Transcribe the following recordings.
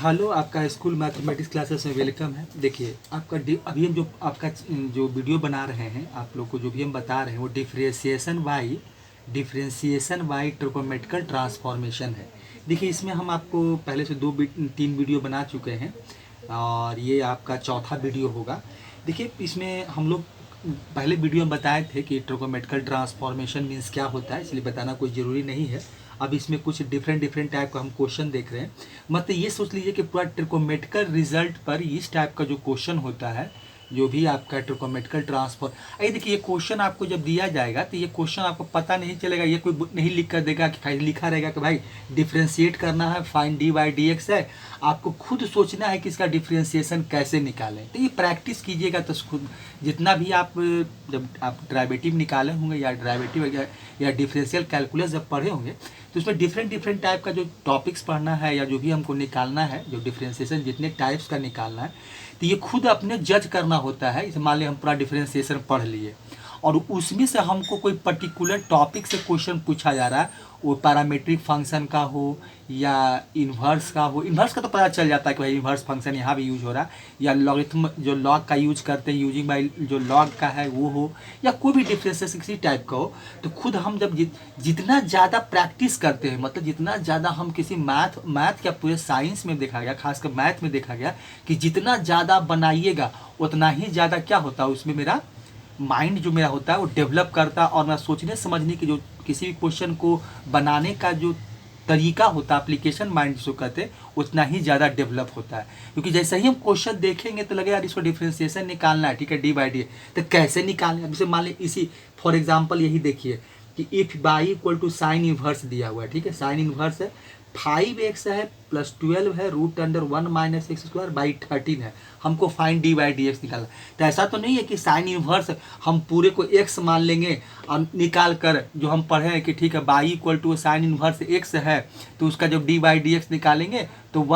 Hello, आपका school mathematics classes में welcome है। देखिए आपका अभी हम जो आपका जो वीडियो बना रहे हैं, आप लोग को जो भी हम बता रहे हैं वो डिफरेंशिएशन बाई ट्रिगोनोमेट्रिकल ट्रांसफॉर्मेशन है। देखिए इसमें हम आपको पहले से 3 वीडियो बना चुके हैं और ये आपका चौथा वीडियो होगा। देखिए इसमें हम लोग पहले वीडियो में बताए थे कि ट्रिगोनोमेट्रिकल ट्रांसफॉर्मेशन मीन्स क्या होता है, इसलिए बताना कोई ज़रूरी नहीं है। अब इसमें कुछ डिफरेंट टाइप का हम क्वेश्चन देख रहे हैं। मतलब ये सोच लीजिए कि पूरा ट्रिगोनोमेट्रिकल रिजल्ट पर इस टाइप का जो क्वेश्चन होता है, जो भी आपका ट्रिगोनोमेट्रिकल ट्रांसफॉर्म, अरे देखिए ये क्वेश्चन आपको जब दिया जाएगा तो ये क्वेश्चन आपको पता नहीं चलेगा, ये कोई नहीं लिख कर देगा कि लिखा रहेगा कि भाई डिफ्रेंशिएट करना है, find D by d x है। आपको खुद सोचना है कि इसका डिफ्रेंशिएशन कैसे निकालें। तो ये प्रैक्टिस कीजिएगा तो खुद जितना भी आप जब आप डेरिवेटिव निकाले होंगे या डेरिवेटिव या डिफरेंशियल कैलकुलस जब पढ़े होंगे तो उसमें डिफरेंट टाइप का जो टॉपिक्स पढ़ना है या जो भी हमको निकालना है, जो डिफरेंशिएशन जितने टाइप्स का निकालना है, तो ये खुद अपने जज करना होता है। जैसे मान लिया हम पूरा डिफरेंशिएशन पढ़ लिए और उसमें से हमको कोई पर्टिकुलर टॉपिक से क्वेश्चन पूछा जा रहा है, वो पैरामीट्रिक फंक्शन का हो या इन्वर्स का हो। इन्वर्स का तो पता चल जाता है कि भाई इन्वर्स फंक्शन यहाँ भी यूज हो रहा है, या लॉगरिथम जो लॉग का यूज करते हैं, यूजिंग बाई जो लॉग का है वो हो, या कोई भी डिफरेंशिएशन किसी टाइप का हो। तो खुद हम जब जितना ज़्यादा प्रैक्टिस करते हैं, मतलब जितना ज़्यादा हम किसी मैथ क्या पूरे साइंस में देखा गया, खासकर मैथ में देखा गया कि जितना ज़्यादा बनाइएगा उतना ही ज़्यादा क्या होता है, उसमें मेरा माइंड जो मेरा होता है वो डेवलप करता है, और मैं सोचने समझने की जो किसी भी क्वेश्चन को बनाने का जो तरीका होता है, एप्लीकेशन माइंड जिसको कहते हैं, उतना ही ज़्यादा डेवलप होता है। क्योंकि जैसे ही हम क्वेश्चन देखेंगे तो लगेगा यार इसको डिफरेंशिएशन निकालना है, ठीक है, डी बाई डी, तो कैसे निकालें। जैसे मान लीजिए इसी फॉर एग्जाम्पल यही देखिए कि if y equal to sine inverse दिया हुआ है, ठीक है, साइन इन्वर्स है 5x है प्लस 12 है root under 1 minus x square by 13 है, हमको find d by d x निकालना। तो ऐसा तो नहीं है कि साइन इन्वर्स हम पूरे को x मान लेंगे और निकाल कर जो हम पढ़े हैं कि ठीक है y equal to sine inverse x है, तो उसका जब डी बाई डी एक्स निकालेंगे तो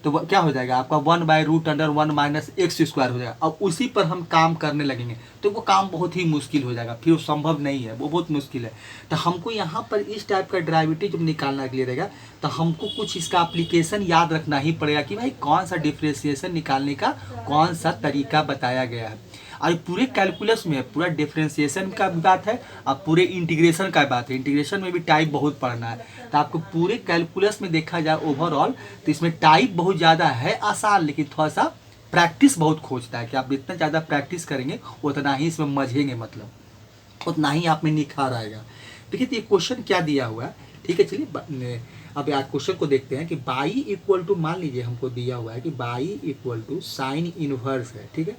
क्या हो जाएगा आपका 1 by root under 1 minus x square हो जाएगा। अब उसी पर हम काम करने लगेंगे तो वो काम बहुत ही मुश्किल हो जाएगा, फिर संभव नहीं है, वो बहुत मुश्किल है। तो हमको यहाँ पर इस टाइप का डेरिवेटिव जब निकालना के लिए रहेगा तो हमको कुछ इसका एप्लीकेशन याद रखना ही पड़ेगा कि भाई कौन सा डिफरेंशिएशन निकालने का कौन सा तरीका बताया गया है। और पूरे कैलकुलस में पूरा डिफरेंशिएशन का भी बात है और पूरे इंटीग्रेशन का बात है। इंटीग्रेशन में भी टाइप बहुत पढ़ना है, तो आपको पूरे कैलकुलस में देखा जाए ओवरऑल तो इसमें टाइप बहुत ज़्यादा है आसान, लेकिन थोड़ा सा प्रैक्टिस बहुत खोजता है कि आप जितना ज़्यादा प्रैक्टिस करेंगे उतना ही इसमें मजेंगे, मतलब उतना ही आप में निखार आएगा। देखिए तो ये क्वेश्चन क्या दिया हुआ है, ठीक है, चलिए अब यार क्वेश्चन को देखते हैं कि बाई इक्वल टू, मान लीजिए हमको दिया हुआ है कि y equal to sine inverse है, ठीक है,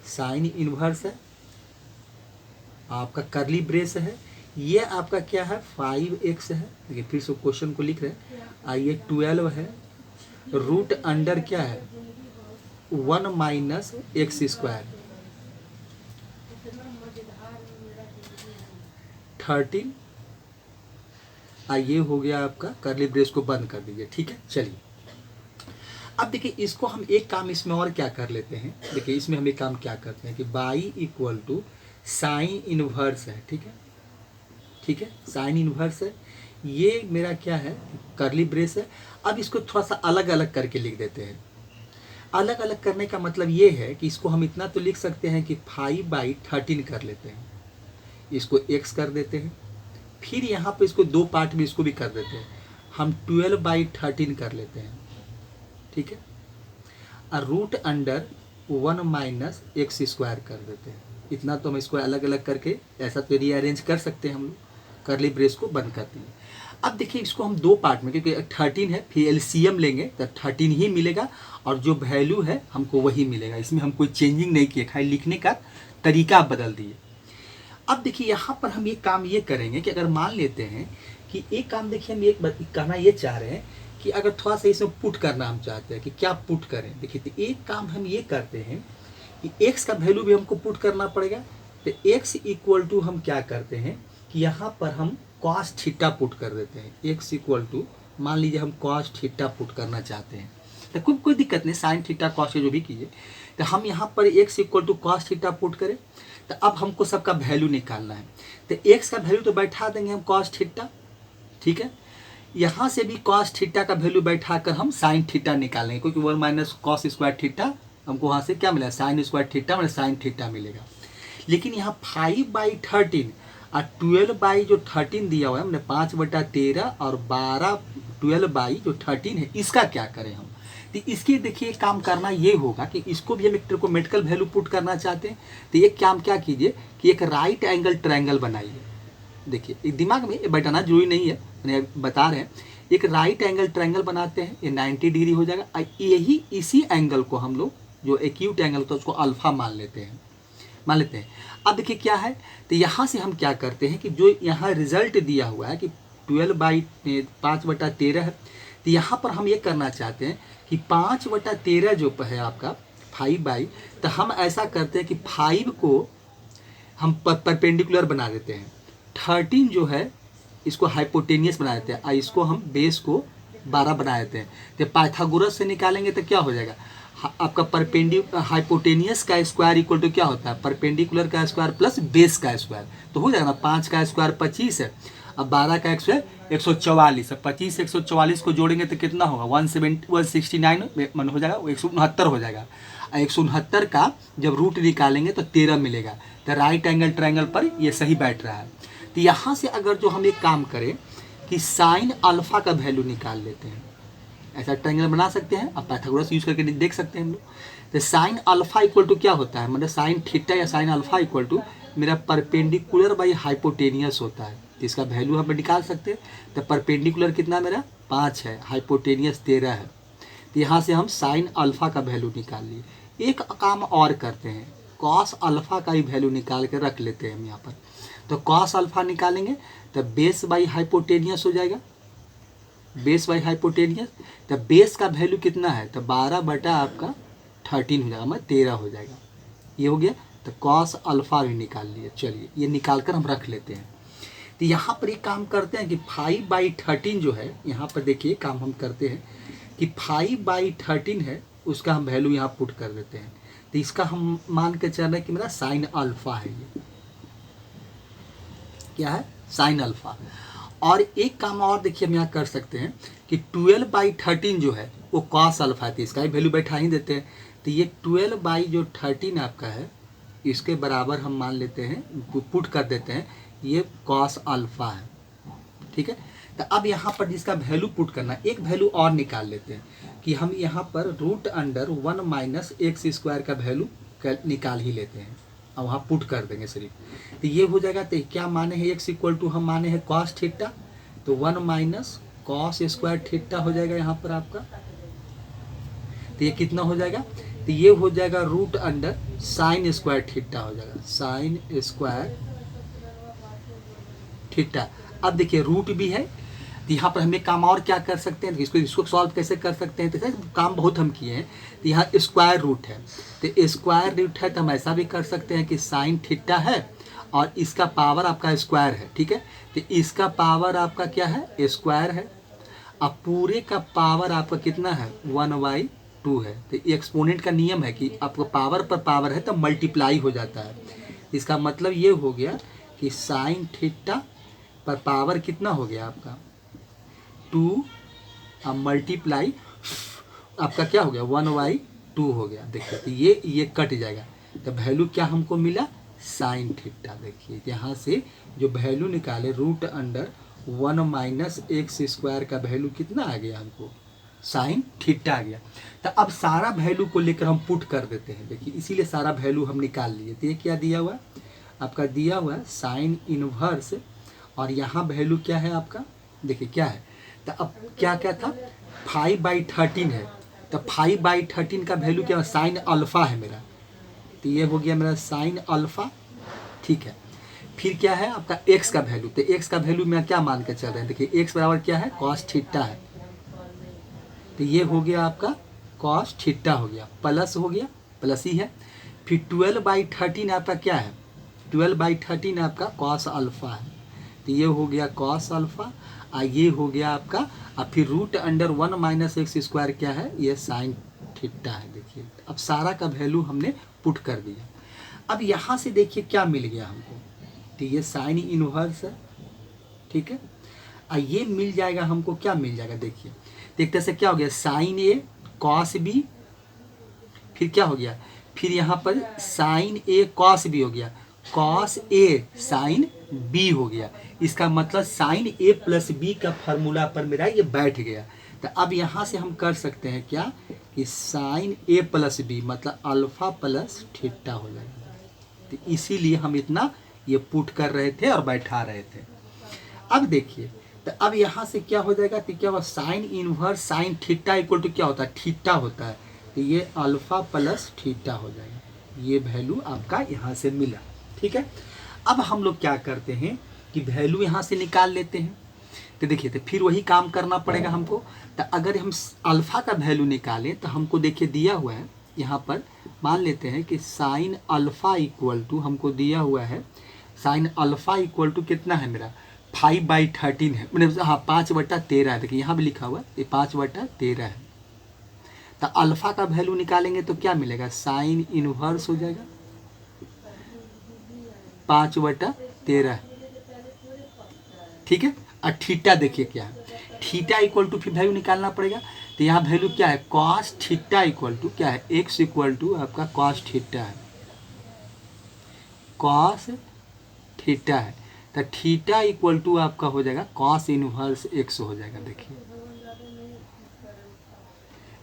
साइन इनवर्स है, आपका करली ब्रेस है, ये आपका क्या है 5x है। देखिए फिर से क्वेश्चन को लिख रहे हैं, ये 12 है, रूट अंडर क्या है 1 माइनस एक्स स्क्वायर 13, ये हो गया आपका, करली ब्रेस को बंद कर दीजिए, ठीक है। चलिए अब देखिए इसको हम एक काम इसमें और क्या कर लेते हैं, देखिए इसमें हम एक काम क्या करते हैं कि y equal to sine inverse है, ठीक है, ठीक है, साइन इनवर्स है, ये मेरा क्या है करली ब्रेस है। अब इसको थोड़ा सा अलग अलग करके लिख देते हैं। अलग अलग करने का मतलब ये है कि इसको हम इतना तो लिख सकते हैं कि 5/13 कर लेते हैं, इसको x कर देते हैं, फिर यहाँ पे इसको दो पार्ट में इसको भी कर देते हैं, हम 12/13 कर लेते हैं, ठीक है, और root under 1 minus x square कर देते हैं। इतना तो हम इसको अलग अलग करके ऐसा तो रीअरेंज कर सकते हैं हम लोग, करली ब्रेस को बंद करते हैं। अब देखिए इसको हम दो पार्ट में, क्योंकि 13 है, फिर एलसीएम लेंगे तो 13 ही मिलेगा और जो वैल्यू है हमको वही मिलेगा, इसमें हम कोई चेंजिंग नहीं किए, खाली लिखने का तरीका बदल दिए। अब देखिए यहाँ पर हम ये काम ये करेंगे कि अगर मान लेते हैं कि एक काम, देखिए हम एक कहना ये चाह रहे हैं कि अगर थोड़ा सा इसमें पुट करना हम चाहते हैं कि क्या पुट करें। देखिए तो एक काम हम ये करते हैं कि x का वैल्यू भी हमको पुट करना पड़ेगा, तो x इक्वल टू हम क्या करते हैं कि यहाँ पर हम कॉस थीटा पुट कर देते हैं। x इक्वल टू मान लीजिए हम कॉस थीटा पुट करना चाहते हैं, तो कोई दिक्कत नहीं, साइन थीटा कॉस जो भी कीजिए, तो हम यहाँ पर x equal to cos theta put करें। तो अब हमको सबका वैल्यू निकालना है, तो x का वैल्यू तो बैठा देंगे हम कॉस थीटा, ठीक है, यहाँ से भी कॉस थीटा का वैल्यू बैठाकर हम साइन थीटा निकालेंगे, क्योंकि 1 माइनस कॉस स्क्वायर थीटा हमको वहाँ से क्या मिला, साइन स्क्वायर थीटा मतलब साइन थीटा मिलेगा। लेकिन यहाँ 5/13 और 12/13 दिया हुआ है, हमने 5/13 और 12/13 है, इसका क्या करें हम। तो इसके देखिए काम करना ये होगा कि इसको भी हम एक ट्रिकोमेट्रिकल वैल्यू पुट करना चाहते हैं, तो ये काम क्या कीजिए कि एक राइट एंगल ट्रायंगल बनाइए। देखिए एक दिमाग में ये बैठाना जरूरी नहीं है, मैंने बता रहे हैं, एक राइट एंगल ट्रायंगल बनाते हैं, ये 90 डिग्री हो जाएगा। यही इसी एंगल को हम लोग जो एक्यूट एंगल होता है उसको अल्फा मान लेते हैं। अब देखिए क्या है, तो यहाँ से हम क्या करते हैं कि जो यहाँ रिजल्ट दिया हुआ है कि 12/5/13 है, तो यहाँ पर हम ये करना चाहते हैं कि 5/13 जो है आपका 5 तो हम ऐसा करते हैं कि 5 को हम परपेंडिकुलर बना देते हैं, 13 जो है इसको हाइपोटेनियस बना देते हैं और इसको हम बेस को 12 बना देते हैं। तो पाइथागोरस से निकालेंगे तो क्या हो जाएगा, आपका हाइपोटेनियस का स्क्वायर इक्वल टू क्या होता है, परपेंडिकुलर का स्क्वायर प्लस बेस का स्क्वायर, तो हो जाएगा ना 5 का स्क्वायर 25 है, अब 12 का स्क्वायर 144 है, 25 144 को जोड़ेंगे तो कितना होगा 169 मन हो जाएगा, 169 हो जाएगा। 169 का जब रूट निकालेंगे तो 13 मिलेगा, तो राइट एंगल ट्रायंगल पर ये सही बैठ रहा है। तो यहाँ से अगर जो हम एक काम करें कि साइन अल्फा का वैल्यू निकाल लेते हैं, ऐसा ट्रायंगल बना सकते हैं, अब पाइथागोरस यूज करके देख सकते हैं हम लोग। तो साइन अल्फा इक्वल टू क्या होता है, मतलब साइन थीटा या साइन अल्फा इक्वल टू मेरा परपेंडिकुलर बाई हाइपोटेनियस होता है, तो इसका वैल्यू हम निकाल सकते हैं। तो परपेंडिकुलर कितना मेरा 5 है, हाइपोटेनियस 13 है, तो यहाँ से हम साइन अल्फा का वैल्यू निकाल लिए। एक काम और करते हैं, कॉस अल्फा का ही वैल्यू निकाल के रख लेते हैं हम यहाँ पर। तो कॉस अल्फा निकालेंगे तो बेस बाई हाइपोटेनियस हो जाएगा, बेस बाई हाइपोटेनियस, तो बेस का वैल्यू कितना है, तो 12/13 हो जाएगा, मतलब 13 हो जाएगा, ये हो गया। तो कॉस अल्फा भी निकाल लिए, चलिए ये निकाल कर हम रख लेते हैं। तो यहाँ पर एक काम करते हैं कि 5/13 जो है, यहाँ पर देखिए काम हम करते हैं कि 5/13 है उसका हम वैल्यू यहाँ पुट कर देते हैं। तो इसका हम मान के चल रहे हैं कि मेरा साइन अल्फा है, ये क्या है साइन अल्फा। और एक काम और देखिए हम यहाँ कर सकते हैं कि 12/13 जो है वो कॉस अल्फा है, तो इसका ही वैल्यू बैठा ही देते हैं। तो ये 12/13 आपका है, इसके बराबर हम मान लेते हैं, पुट कर देते हैं, ये कॉस अल्फा है, ठीक है। तो अब यहाँ पर जिसका वैल्यू पुट करना, एक वैल्यू और निकाल लेते हैं कि हम यहाँ पर √1 माइनस एक्स स्क्वायर का वैल्यू निकाल ही लेते हैं और वहाँ पुट कर देंगे सिर्फ, तो ये हो जाएगा। तो क्या माने हैं, एक्स इक्वल टू हम माने हैं कॉस थीटा, तो 1 माइनस कॉस स्क्वायर थीटा हो जाएगा यहाँ पर आपका। तो ये कितना हो जाएगा, तो ये हो जाएगा √साइन स्क्वायर थीटा हो जाएगा, साइन स्क्वायर थीटा। अब देखिए रूट भी है, तो यहाँ पर हम एक काम और क्या कर सकते हैं, इसको सॉल्व कैसे कर सकते हैं, तो काम बहुत हम किए हैं। तो यहाँ स्क्वायर रूट है, तो स्क्वायर रूट है तो हम ऐसा भी कर सकते हैं कि साइन थीटा है और इसका पावर आपका स्क्वायर है, ठीक है। तो इसका पावर आपका क्या है, स्क्वायर है, अब पूरे का पावर आपका कितना है 1/2 है। तो एक्सपोनेंट का नियम है कि आपको पावर पर पावर है तो मल्टीप्लाई हो जाता है। इसका मतलब ये हो गया कि साइन थीटा पर पावर कितना हो गया आपका 2, अब मल्टीप्लाई आपका क्या हो गया 1/2 हो गया। देखिए तो ये कट जाएगा, तो वैल्यू क्या हमको मिला साइन थीटा। देखिए यहाँ से जो वैल्यू निकाले √1 माइनस एक्स स्क्वायर का वैल्यू कितना आ गया हमको, साइन थीटा आ गया। तो अब सारा वैल्यू को लेकर हम पुट कर देते हैं, देखिए इसीलिए सारा वैल्यू हम निकाल लिए। तो ये क्या दिया हुआ है आपका, दिया हुआ है साइन इनवर्स, और यहाँ वैल्यू क्या है आपका, देखिए क्या है। तो अब क्या क्या था 5/13 है, तो 5/13 का वैल्यू क्या है, साइन अल्फा है मेरा, तो ये हो गया मेरा साइन अल्फा, ठीक है। फिर क्या है आपका एक्स का वैल्यू, तो एक्स का वैल्यू मैं क्या मान के चल रहे हैं, देखिए एक्स बराबर क्या है कॉस थीटा है, तो ये हो गया आपका कॉस थीटा हो गया, प्लस हो गया, प्लस ही है। फिर 12/13 आपका क्या है, 12/13 आपका कॉस अल्फा है, तो ये हो गया कॉस अल्फा, और ये हो गया आपका, और फिर √1 माइनस एक्स स्क्वायर क्या है, ये साइन थीटा है। देखिए अब सारा का वैल्यू हमने पुट कर दिया। अब यहाँ से देखिए क्या मिल गया हमको, तो ये साइन इनवर्स है, ठीक है। और ये मिल जाएगा हमको, क्या मिल जाएगा देखिए, तो एक तरह से क्या हो गया साइन ए कॉस बी, फिर क्या हो गया, फिर यहाँ पर साइन ए कॉस बी हो गया, कॉस ए साइन बी हो गया। इसका मतलब साइन ए प्लस बी का फार्मूला पर मेरा ये बैठ गया। तो अब यहाँ से हम कर सकते हैं क्या कि साइन ए प्लस बी मतलब अल्फा प्लस थीटा हो जाएगा। तो इसीलिए हम इतना ये पुट कर रहे थे और बैठा रहे थे। अब देखिए, तो अब यहाँ से क्या हो जाएगा, तो क्या हुआ sine inverse sine theta equal to क्या होता है, थीटा होता है। तो ये अल्फा प्लस थीटा हो जाएगा, ये वैल्यू आपका यहाँ से मिला। ठीक है, अब हम लोग क्या करते हैं कि वैल्यू यहाँ से निकाल लेते हैं। तो देखिए, तो फिर वही काम करना पड़ेगा हमको। तो अगर हम अल्फा का वैल्यू निकालें तो हमको देखिए दिया हुआ है यहाँ पर, मान लेते हैं कि साइन अल्फा इक्वल टू हमको दिया हुआ है, साइन अल्फा इक्वल टू कितना है मेरा 5/13 है, मतलब हाँ 5/13 है। देखिए यहाँ भी लिखा हुआ है ये 5/13 है। तो अल्फा का वैल्यू निकालेंगे तो क्या मिलेगा, साइन इनवर्स हो जाएगा 5/13। ठीक है, और थीटा देखिए क्या है, थीटा इक्वल टू फिर वैल्यू निकालना पड़ेगा। तो यहाँ वैल्यू क्या है, कॉस थीटा इक्वल टू क्या है, एक्स इक्वल टू आपका कॉस थीटा है, कॉस थीटा है। तो थीटा इक्वल टू आपका हो जाएगा कॉस इनवर्स एक्स हो जाएगा। देखिए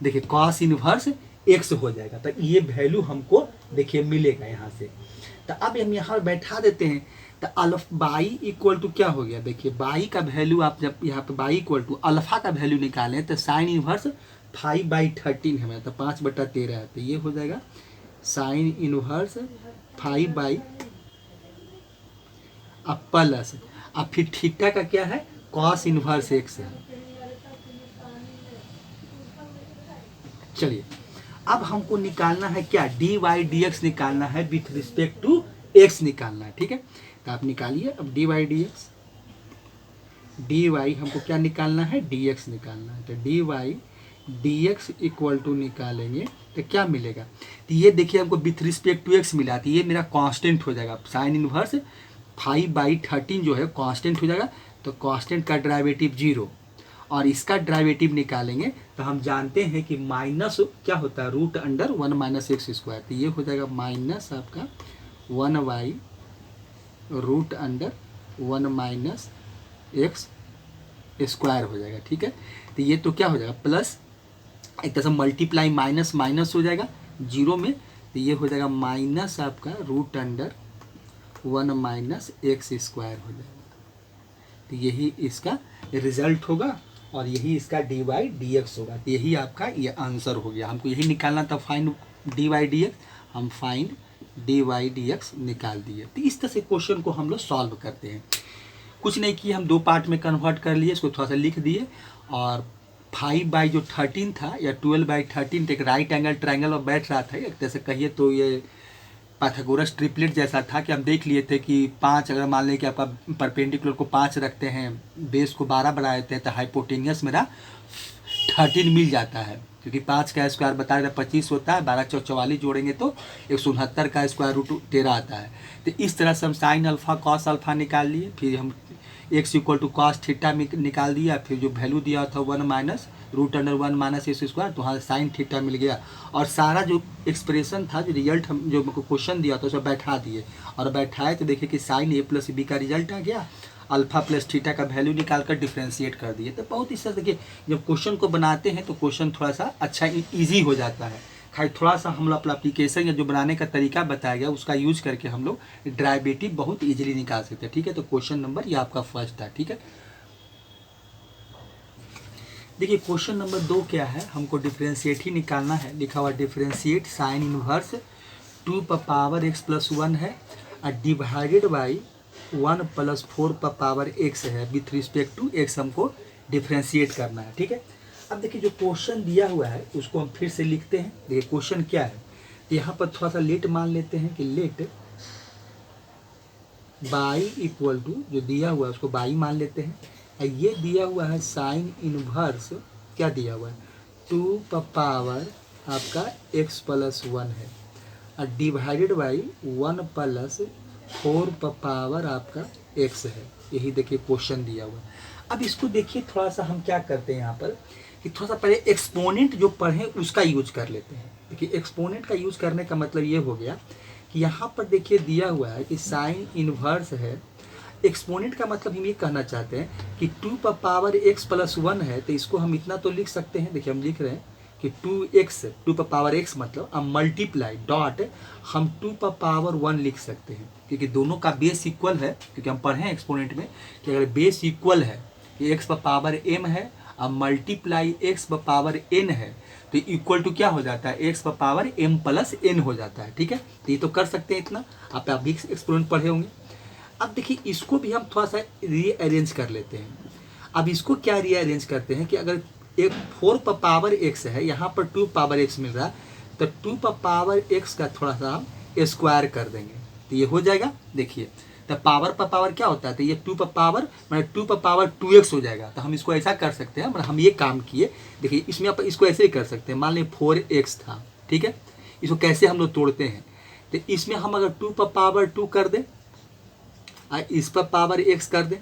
देखिए कॉस इनवर्स एक्स हो जाएगा। तो ये वैल्यू हमको देखिए मिलेगा यहाँ से। तो अब हम यहाँ बैठा देते हैं। तो अल्फ बाई इक्वल टू क्या हो गया, देखिए बाई का वैल्यू आप जब यहाँ पे बाई इक्वल टू अल्फा का वैल्यू निकालें तो साइन इनवर्स 5/13 है मेरा, तो 5/13 है। तो ये हो जाएगा साइन इनवर्स 5 अब प्लस, अब फिर थीटा का क्या है कॉस इनवर्स एक्स है। चलिए अब हमको निकालना है क्या, डी वाई डी एक्स निकालना है, विथ रिस्पेक्ट टू एक्स निकालना है। ठीक है, तो आप निकालिए अब d y d x, d y हमको क्या निकालना है, डी एक्स निकालना है। तो d y d x equal to निकालेंगे तो क्या मिलेगा, तो ये देखिए हमको विथ रिस्पेक्ट टू एक्स मिला, तो ये मेरा कांस्टेंट हो जाएगा। साइन इनवर्स 5/13 जो है कांस्टेंट हो जाएगा। तो कांस्टेंट का डेरिवेटिव 0 और इसका डेरिवेटिव निकालेंगे तो हम जानते हैं कि माइनस क्या होता है रूट अंडर 1 - एक्स स्क्वायर। तो ये हो जाएगा माइनस आपका 1/√1 - एक्स स्क्वायर हो जाएगा। ठीक है, तो ये तो क्या हो जाएगा प्लस, एक तरह से मल्टीप्लाई माइनस माइनस हो जाएगा 0 में। तो ये हो जाएगा माइनस आपका √1 - एक्स स्क्वायर हो जाएगा। तो यही इसका रिजल्ट होगा और यही इसका डी वाई डी एक्स होगा। तो यही आपका ये आंसर हो गया। हमको यही निकालना था, find d y d x, हम find d y d x निकाल दिए। तो इस तरह से क्वेश्चन को हम लोग सॉल्व करते हैं। कुछ नहीं किया, हम 2 पार्ट में कन्वर्ट कर लिए, इसको थोड़ा सा लिख दिए। और 5/13 था या 12/13 एक राइट एंगल ट्रायंगल और बैठ रहा था, एक तरह से कहिए तो ये पाइथागोरस ट्रिपलेट जैसा था कि हम देख लिए थे कि 5 अगर मान लें कि आपका परपेंडिकुलर को 5 रखते हैं, बेस को 12 बना देते हैं, तो हाइपोटेनियस मेरा 13 मिल जाता है। क्योंकि 5 का स्क्वायर बता रहे 25 होता है, 12 × 44 जोड़ेंगे तो 169 का स्क्वायर रूट 13 आता है। तो इस तरह से हम साइन अल्फा कॉस अल्फा निकाल लिए, फिर हम x equal to cos theta निकाल दिया, फिर जो वैल्यू दिया था 1 - √1 - एक्स स्क्वायर, तो वहाँ साइन थीटा मिल गया। और सारा जो एक्सप्रेशन था, जो रिजल्ट हम जो हमको क्वेश्चन दिया था उसे बैठा दिए और बैठाए तो देखिए कि साइन ए प्लस बी का रिजल्ट आ गया, अल्फा प्लस थीटा का वैल्यू निकाल कर डिफ्रेंशिएट कर दिए। तो बहुत इस तरह देखिए जब क्वेश्चन को बनाते हैं तो क्वेश्चन थोड़ा सा अच्छा ईजी हो जाता है। खाली थोड़ा सा हम लोग अपना एप्लीकेशन या जो बनाने का तरीका बताया गया उसका यूज करके हम लोग डेरिवेटिव बहुत इजीली निकाल सकते हैं। ठीक है, तो क्वेश्चन नंबर ये आपका फर्स्ट था। ठीक है, देखिए क्वेश्चन नंबर 2 क्या है, हमको डिफ्रेंशिएट ही निकालना है। लिखा हुआ डिफ्रेंशिएट साइन इनवर्स 2⁻x + 1 है और डिवाइडेड बाई 1 + 4⁻x है, विथ रिस्पेक्ट टू x हमको डिफ्रेंशिएट करना है। ठीक है, अब देखिए जो क्वेश्चन दिया हुआ है उसको हम फिर से लिखते हैं। देखिए क्वेश्चन क्या है, यहाँ पर थोड़ा सा लेट मान लेते हैं कि लेट बाई इक्वल टू जो दिया हुआ है उसको बाई मान लेते हैं। और ये दिया हुआ है साइन इनवर्स क्या दिया हुआ है 2 आपका x + 1 है और डिवाइडेड बाई 1 + 4 आपका x है। यही देखिए क्वेश्चन दिया हुआ है। अब इसको देखिए थोड़ा सा हम क्या करते हैं यहाँ पर कि थोड़ा सा पहले एक्सपोनेंट जो पढ़ें उसका यूज कर लेते हैं। देखिए एक्सपोनेंट का यूज करने का मतलब ये हो गया कि यहाँ पर देखिए दिया हुआ है कि साइन इनवर्स है। एक्सपोनेंट का मतलब हम ये कहना चाहते हैं कि 2 पर पावर x प्लस 1 है, तो इसको हम इतना तो लिख सकते हैं। देखिए हम लिख रहे हैं कि 2 पर पावर x मतलब अब मल्टीप्लाई डॉट हम 2 पर पावर 1 लिख सकते हैं, क्योंकि दोनों का बेस इक्वल है। क्योंकि हम पढ़े हैं एक्सपोनेंट में कि अगर बेस इक्वल है, x पर पावर m है अब मल्टीप्लाई x पर पावर n है, तो इक्वल टू क्या हो जाता है, x पर पावर m प्लस n हो जाता है। ठीक है, तो ये तो कर सकते हैं इतना, आप भी एक्सपोनेंट पढ़े होंगे। अब देखिए इसको भी हम थोड़ा सा रीअरेंज कर लेते हैं। अब इसको क्या रीअरेंज करते हैं कि अगर एक 4 पर पावर x है, यहाँ पर 2 पावर x मिल रहा है, तो 2 पर पावर x का थोड़ा सा हम स्क्वायर कर देंगे, तो ये हो जाएगा। देखिए तो पावर पर पावर क्या होता है, तो ये 2 पर पावर मतलब 2 पर पावर 2x हो जाएगा। तो हम इसको ऐसा कर सकते हैं, मतलब हम ये काम किए। देखिए इसमें आप इसको ऐसे ही कर सकते हैं। मान लीजिए 4x था, ठीक है, इसको कैसे हम लोग तोड़ते हैं, तो इसमें हम अगर 2 पर पावर 2 कर दें और इस पर पावर x कर दें,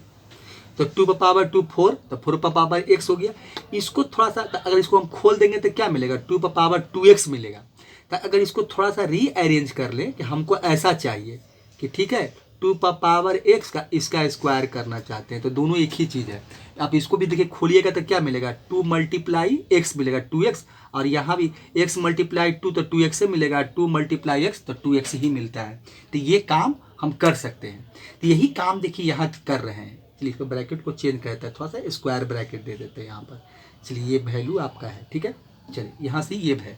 तो 2 पर पावर 2 4, तो 4 पर पावर x हो गया। इसको थोड़ा सा अगर इसको हम खोल देंगे तो क्या मिलेगा, 2 पर पावर 2x मिलेगा। तो अगर इसको थोड़ा सा रीअरेंज कर लें कि हमको ऐसा चाहिए कि ठीक है 2 पर पावर x का इसका स्क्वायर करना चाहते हैं, तो दोनों एक ही चीज़ है। आप इसको भी देखिए खोलिएगा तो क्या मिलेगा, 2 मल्टीप्लाई x मिलेगा 2x, और यहाँ भी x मल्टीप्लाई 2 तो 2x से मिलेगा, 2 मल्टीप्लाई x तो 2x ही मिलता है। तो ये काम हम कर सकते हैं। तो यही काम देखिए यहाँ कर रहे हैं। चलिए इसको ब्रैकेट को चेंज करता है, थोड़ा सा स्क्वायर ब्रैकेट दे देते हैं यहाँ पर। चलिए ये वैल्यू आपका है, ठीक है। चलिए यहाँ से ये है।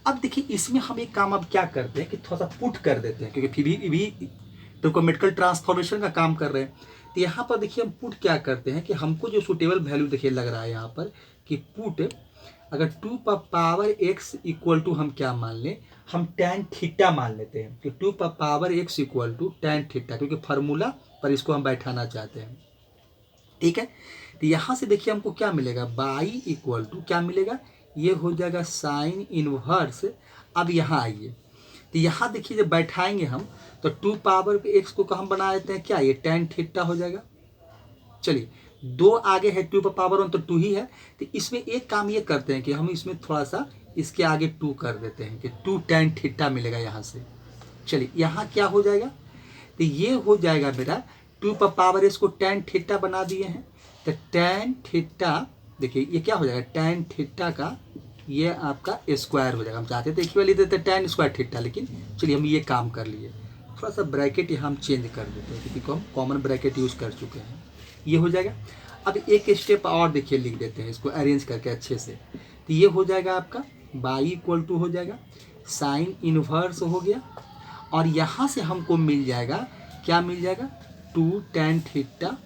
अब देखिए इसमें हम एक काम अब क्या करते हैं कि थोड़ा सा पुट कर देते हैं, क्योंकि फिर भी ट्रिगोनोमेट्रिकल ट्रांसफॉर्मेशन का काम कर रहे हैं। तो यहाँ पर देखिए हम पुट क्या करते हैं कि हमको जो सुटेबल वैल्यू देखिए लग रहा है यहाँ पर कि पुट अगर 2 पर पावर x इक्वल टू हम क्या मान लें, हम tan थीटा मान लेते हैं कि 2 पर power x equal to tan theta, क्योंकि फार्मूला पर इसको हम बैठाना चाहते हैं। ठीक है, तो यहाँ से देखिए हमको क्या मिलेगा, बाई इक्वल टू क्या मिलेगा, ये हो जाएगा साइन इनवर्स। अब यहाँ आइए तो यहाँ देखिए जब बैठाएंगे हम तो 2 पावर x को हम बना लेते हैं क्या, ये tan थीटा हो जाएगा। चलिए 2 आगे है 2 पर पावर 1 तो 2 ही है। तो इसमें एक काम ये करते हैं कि हम इसमें थोड़ा सा इसके आगे 2 कर देते हैं कि 2 tan थीटा मिलेगा यहाँ से। चलिए यहाँ क्या हो जाएगा, तो ये हो जाएगा मेरा 2 पर पावर इसको tan थीटा बना दिए हैं, तो tan थीटा देखिए ये क्या हो जाएगा, tan थीटा का ये आपका स्क्वायर हो जाएगा। हम चाहते थे एक बार लिख देते tan स्क्वायर थीटा, लेकिन चलिए हम ये काम कर लिए। थोड़ा सा ब्रैकेट यहाँ हम चेंज कर देते हैं, क्योंकि हम कॉमन ब्रैकेट यूज़ कर चुके हैं। ये हो जाएगा। अब एक स्टेप और देखिए लिख देते हैं इसको अरेंज करके अच्छे से। तो ये हो जाएगा आपका बाई इक्वल टू हो जाएगा साइन इनवर्स हो गया, और यहाँ से हमको मिल जाएगा क्या मिल जाएगा, 2 tan थीटा,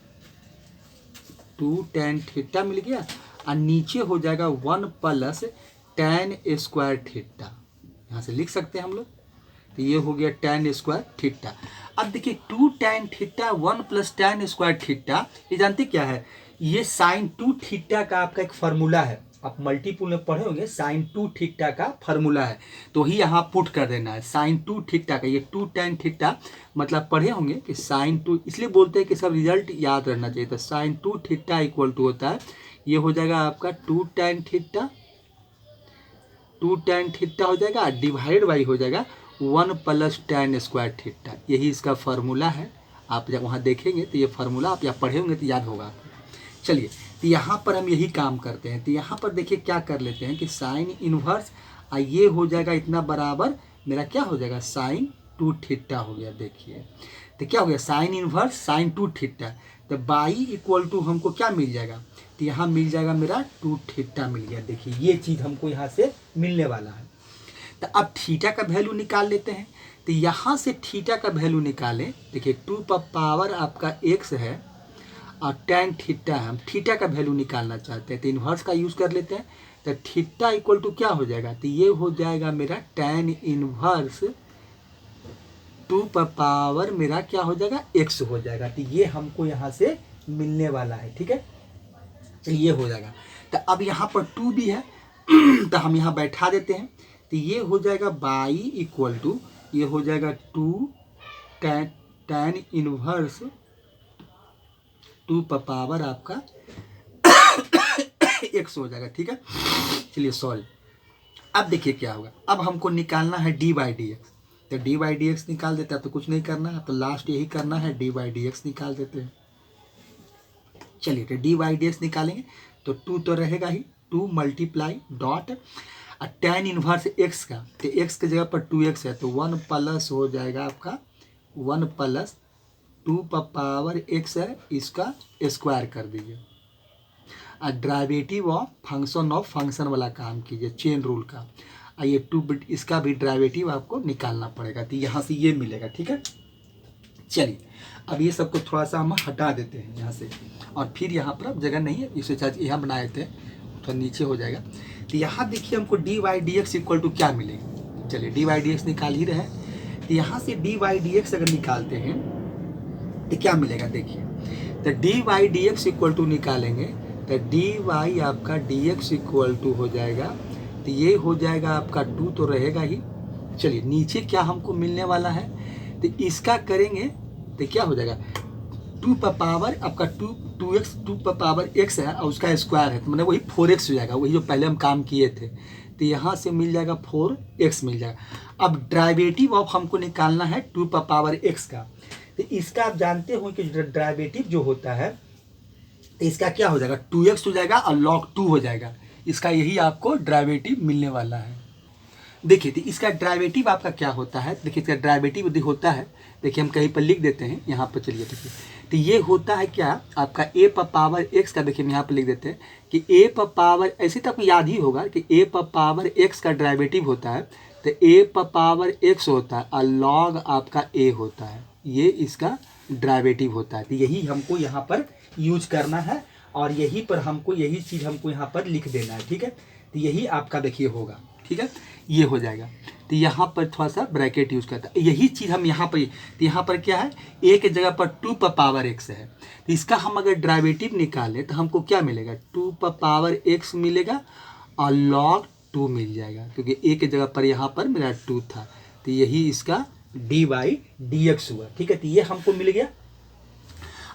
2 tan थीटा मिल गया, और नीचे हो जाएगा 1 प्लस tan स्क्वायर थीटा। यहाँ से लिख सकते हैं हम लोग, तो ये हो गया tan स्क्वायर थीटा। अब देखिए 2 tan theta 1 plus tan square theta, ये जानते क्या है, ये साइन 2 थीटा का आपका एक फार्मूला है। आप मल्टीपुल में पढ़े होंगे, साइन 2 थीटा का फार्मूला है, तो ही यहाँ पुट कर देना है साइन 2 थीटा का। ये 2 tan थीटा मतलब पढ़े होंगे कि साइन 2, इसलिए बोलते हैं कि सब रिजल्ट याद रहना चाहिए। तो साइन 2 थीटा इक्वल टू होता है, ये हो जाएगा आपका 2 tan थीटा, 2 tan थीटा हो जाएगा, डिवाइड बाई हो जाएगा 1 प्लस tan स्क्वायर थीटा। यही इसका फार्मूला है। आप जब वहाँ देखेंगे तो ये फार्मूला आप या पढ़े होंगे तो याद होगा आपको। चलिए तो यहाँ पर हम यही काम करते हैं। तो यहाँ पर देखिए क्या कर लेते हैं कि साइन इनवर्स ये हो जाएगा इतना बराबर मेरा क्या हो जाएगा, साइन 2 थीटा हो गया। देखिए तो क्या हो गया, साइन इनवर्स साइन 2 थीटा, तो बाई इक्वल टू हमको क्या मिल जाएगा, तो यहाँ मिल जाएगा मेरा 2 थीटा मिल गया। देखिए ये चीज़ हमको यहाँ से मिलने वाला है। तो अब थीटा का वैल्यू निकाल लेते हैं। तो यहाँ से थीटा का वैल्यू निकालें, देखिए 2 पर पावर आपका x है और tan थीटा है, हम थीटा का वैल्यू निकालना चाहते हैं, तो इन्वर्स का यूज़ कर लेते हैं। तो थीटा इक्वल टू क्या हो जाएगा, तो ये हो जाएगा मेरा tan इनवर्स 2 पर पावर मेरा क्या हो जाएगा, x हो जाएगा। तो ये हमको यहाँ से मिलने वाला है, ठीक है। तो ये हो जाएगा। तो अब यहाँ पर 2 भी है तो हम यहाँ बैठा देते हैं। तो ये हो जाएगा बाई इक्वल टू, ये हो जाएगा 2 tan इनवर्स 2 पर पावर आपका x हो जाएगा, ठीक है। चलिए सॉल्व। अब देखिए क्या होगा, अब हमको निकालना है डी बाई डी एक्स, तो डी बाई डी एक्स निकाल देते हैं, तो कुछ नहीं करना है, तो लास्ट यही करना है, डी बाई डी एक्स निकाल देते हैं। चलिए तो डी बाई डी एक्स निकालेंगे तो 2 तो रहेगा ही, 2 multiply dot tan inverse x का, तो x की जगह पर 2x है, तो 1 प्लस हो जाएगा आपका 1 प्लस 2 पावर x है, इसका स्क्वायर कर दीजिए। डेरिवेटिव ऑफ फंक्शन वाला काम कीजिए, चेन रूल का। ये 2 बिट इसका भी डेरिवेटिव आपको निकालना पड़ेगा, तो यहाँ से ये मिलेगा, ठीक है। चलिए अब ये सबको थोड़ा सा हम हटा देते हैं यहाँ से, और फिर यहाँ पर अब जगह नहीं है, इसे चाहे यहाँ बनाए थे, थोड़ा नीचे हो जाएगा। तो यहाँ देखिए हमको d y d x equal to क्या मिलेगा। चलिए डी वाई डी एक्स निकाल ही रहे हैं, तो यहाँ से डी वाई डी एक्स अगर निकालते हैं तो क्या मिलेगा देखिए, तो d y d x equal to निकालेंगे तो डी वाई आपका डी एक्स इक्वल टू हो जाएगा, तो ये हो जाएगा आपका 2 तो रहेगा ही। चलिए नीचे क्या हमको मिलने वाला है, तो इसका करेंगे तो क्या हो जाएगा, 2 पर पावर आपका 2x 2 पर पावर x है और उसका स्क्वायर है, तो मैंने वही 4x हो जाएगा, वही जो पहले हम काम किए थे। तो यहाँ से मिल जाएगा 4x मिल जाएगा। अब डेरिवेटिव ऑफ हमको निकालना है 2 पर पावर x का, तो इसका आप जानते हो कि डेरिवेटिव जो होता है तो इसका क्या हो जाएगा, 2x हो जाएगा और log 2 हो जाएगा, इसका यही आपको डेरिवेटिव मिलने वाला है। देखिए तो इसका डेरिवेटिव आपका क्या होता है, देखिए इसका डेरिवेटिव यदि होता है, देखिए हम कहीं पर लिख देते हैं यहाँ पर, चलिए देखिए, तो ये होता है क्या आपका a पर पावर x का, देखिए हम यहाँ पर लिख देते हैं कि a पर पावर, ऐसे तो आपको याद ही होगा कि a पर पावर x का डेरिवेटिव होता है, तो a पर पावर x होता है और log आपका a होता है, ये इसका डेरिवेटिव होता है। तो यही हमको यहाँ पर यूज करना है और यही पर हमको यही चीज़ हमको यहाँ पर लिख देना है, ठीक है। तो यही आपका देखिए होगा, ठीक है, ये हो जाएगा। तो यहाँ पर थोड़ा सा ब्रैकेट यूज़ करता है, यही चीज़ हम यहाँ पर, तो यहाँ पर क्या है, a की जगह पर 2 पर पावर x है, तो इसका हम अगर डेरिवेटिव निकालें तो हमको क्या मिलेगा, 2 पर पावर x मिलेगा और log 2 मिल जाएगा, क्योंकि a की जगह पर यहाँ पर मेरा 2 था, तो यही इसका डी बाई डी एक्स हुआ, ठीक है। तो ये हमको मिल गया।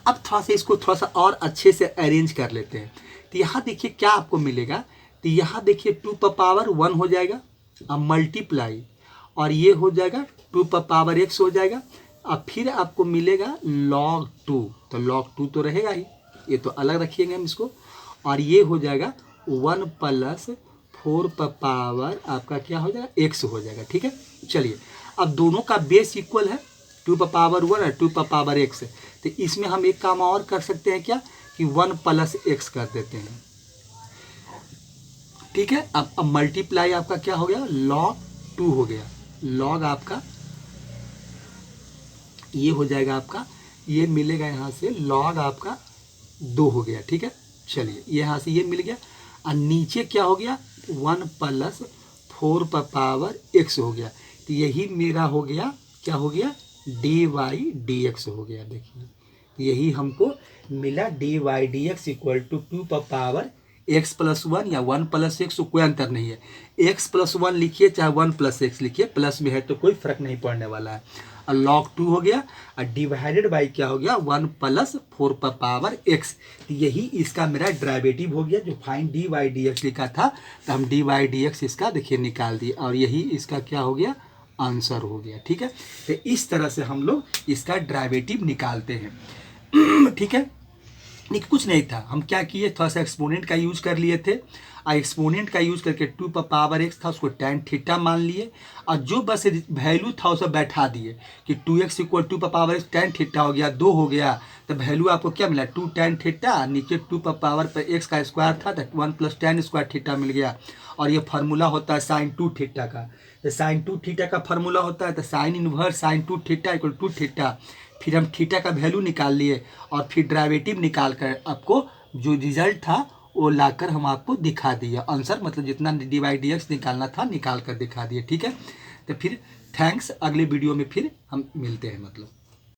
अब थोड़ा सा इसको थोड़ा सा और अच्छे से अरेंज कर लेते हैं, तो यहाँ देखिए क्या आपको मिलेगा, तो यहाँ देखिए 2 पर पावर 1 हो जाएगा, अब मल्टीप्लाई और ये हो जाएगा 2 पर पावर x हो जाएगा, अब फिर आपको मिलेगा log 2, तो log 2 तो रहेगा ही, ये तो अलग रखिएगा हम इसको, और ये हो जाएगा 1 प्लस 4 पर पावर आपका क्या हो जाएगा x हो जाएगा, ठीक है। चलिए अब दोनों का बेस इक्वल है, 2 पर पावर 1 और 2 पर पावर x, तो इसमें हम एक काम और कर सकते हैं क्या कि 1 प्लस x कर देते हैं, ठीक है। अब मल्टीप्लाई आपका क्या हो गया, log 2 हो गया, log आपका ये हो जाएगा आपका, ये मिलेगा यहाँ से log आपका 2 हो गया, ठीक है। चलिए यहाँ से ये मिल गया और नीचे क्या हो गया 1 प्लस 4 पर पावर x हो गया, तो यही मेरा हो गया, क्या हो गया, डी वाई डी एक्स हो गया। देखिए यही हमको मिला, d y d x equal to 2 पर पावर x प्लस 1 या 1 प्लस एक्स, कोई अंतर नहीं है, x प्लस 1 लिखिए चाहे 1 प्लस एक्स लिखिए, प्लस में है तो कोई फर्क नहीं पड़ने वाला है। और log 2 हो गया और डिवाइडेड बाई क्या हो गया 1 प्लस 4 पर पावर x, तो यही इसका मेरा डेरिवेटिव हो गया, जो find d y d x लिखा था, तो हम डी वाई डी एक्स इसका देखिए निकाल दिए और यही इसका क्या हो गया, आंसर हो गया, ठीक है। तो इस तरह से हम लोग इसका डेरिवेटिव निकालते हैं, ठीक है। नहीं कुछ नहीं था, हम क्या किए, थोड़ा सा एक्सपोनेंट का यूज कर लिए थे, और एक्सपोनेंट का यूज करके 2 पर पावर x था उसको tan थीटा मान लिए, और जो बस वैल्यू था उसे बैठा दिए कि 2x इक्वल 2 पर पावर x tan थीटा हो गया, 2 हो गया, तो वैल्यू आपको क्या मिला 2 tan थीटा, नीचे 2 पर पावर पर x का स्क्वायर था तो 1 प्लस tan स्क्वायर थीटा मिल गया, और ये फार्मूला होता है साइन 2 थीटा का, तो साइन 2 थीटा का फार्मूला होता है तो sign inverse sign 2 theta equal 2 theta, फिर हम थीटा का वैल्यू निकाल लिए और फिर डेरिवेटिव निकाल कर आपको जो रिजल्ट था वो लाकर हम आपको दिखा दिया, आंसर मतलब जितना डी वाई डी एक्स निकालना था निकाल कर दिखा दिए, ठीक है। तो फिर थैंक्स, अगले वीडियो में फिर हम मिलते हैं मतलब।